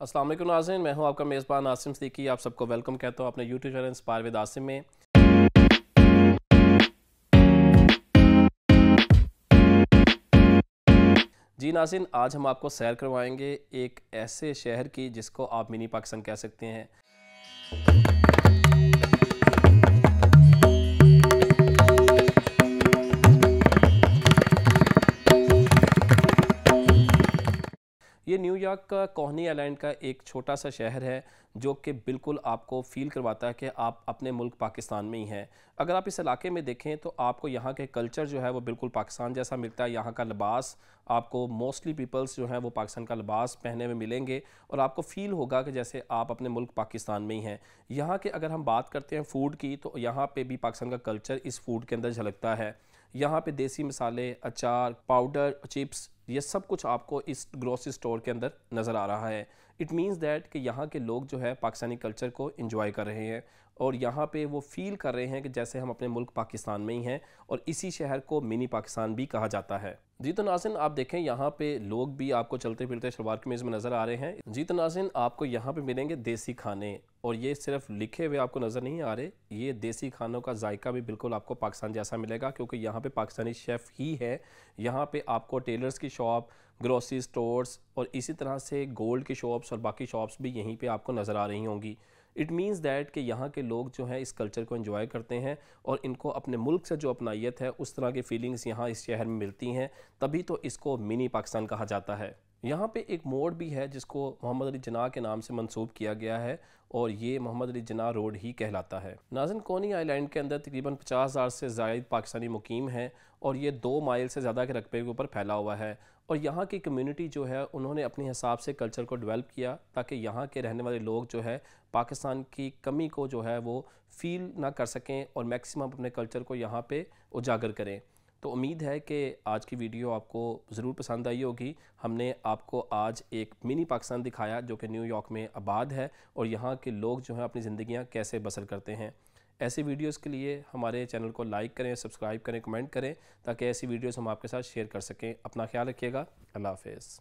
अस्सलाम वालेकुम नाज़रीन, मैं हूं आपका मेज़बान आसिम सिद्दीकी। आप सबको वेलकम कहता हूं अपने YouTube channel inspire with Asim में। जी नाज़रीन, आज हम आपको सैर करवाएंगे एक ऐसे शहर की जिसको आप मिनी पाकिस्तान कह सकते हैं। ये न्यूयॉर्क का कॉनी आइलैंड का एक छोटा सा शहर है जो कि बिल्कुल आपको फ़ील करवाता है कि आप अपने मुल्क पाकिस्तान में ही हैं। अगर आप इस इलाके में देखें तो आपको यहाँ के कल्चर जो है वो बिल्कुल पाकिस्तान जैसा मिलता है। यहाँ का लिबास आपको मोस्टली पीपल्स जो हैं वो पाकिस्तान का लिबास पहने में मिलेंगे और आपको फ़ील होगा कि जैसे आप अपने मुल्क पाकिस्तान में ही हैं। यहाँ के अगर हम बात करते हैं फ़ूड की तो यहाँ पे भी पाकिस्तान का कल्चर इस फूड के अंदर झलकता है। यहाँ पे देसी मसाले, अचार, पाउडर, चिप्स, ये सब कुछ आपको इस ग्रोसरी स्टोर के अंदर नज़र आ रहा है। इट मीन्स दैट कि यहाँ के लोग जो है पाकिस्तानी कल्चर को एंजॉय कर रहे हैं और यहाँ पे वो फील कर रहे हैं कि जैसे हम अपने मुल्क पाकिस्तान में ही हैं और इसी शहर को मिनी पाकिस्तान भी कहा जाता है। जी तो नाज़रीन, आप देखें यहाँ पे लोग भी आपको चलते फिरते शलवार कमीज़ में नज़र आ रहे हैं। जी तो नाज़रीन, आपको यहाँ पे मिलेंगे देसी खाने और ये सिर्फ लिखे हुए आपको नज़र नहीं आ रहे, ये देसी खानों का जायका भी बिल्कुल आपको पाकिस्तान जैसा मिलेगा क्योंकि यहाँ पे पाकिस्तानी शेफ़ ही है। यहाँ पे आपको टेलर्स की शॉप, ग्रोसरी स्टोर्स और इसी तरह से गोल्ड की शॉप्स और बाकी शॉप्स भी यहीं पे आपको नज़र आ रही होंगी। इट मीन्स दैट कि यहाँ के लोग जो हैं इस कल्चर को एंजॉय करते हैं और इनको अपने मुल्क से जो अपनाइत है उस तरह की फीलिंग्स यहाँ इस शहर में मिलती हैं, तभी तो इसको मिनी पाकिस्तान कहा जाता है। यहाँ पे एक मोड़ भी है जिसको मोहम्मद अली जिन्नाह के नाम से मंसूब किया गया है और ये मोहम्मद अली जिन्नाह रोड ही कहलाता है। नाज़रीन, कॉनी आइलैंड के अंदर तकरीबन 50,000 से ज़ायद पाकिस्तानी मुकीम हैं और ये 2 माइल से ज़्यादा के रकबे के ऊपर फैला हुआ है और यहाँ की कम्युनिटी जो है उन्होंने अपने हिसाब से कल्चर को डेवलप किया ताकि यहाँ के रहने वाले लोग जो है पाकिस्तान की कमी को जो है वो फील ना कर सकें और मैक्सिमम अपने कल्चर को यहाँ पे उजागर करें। तो उम्मीद है कि आज की वीडियो आपको ज़रूर पसंद आई होगी। हमने आपको आज एक मिनी पाकिस्तान दिखाया जो कि न्यूयॉर्क में आबाद है और यहाँ के लोग जो हैं अपनी ज़िंदगियाँ कैसे बसर करते हैं। ऐसी वीडियोस के लिए हमारे चैनल को लाइक करें, सब्सक्राइब करें, कमेंट करें ताकि ऐसी वीडियोस हम आपके साथ शेयर कर सकें। अपना ख्याल रखिएगा। अल्लाह हाफ़िज़।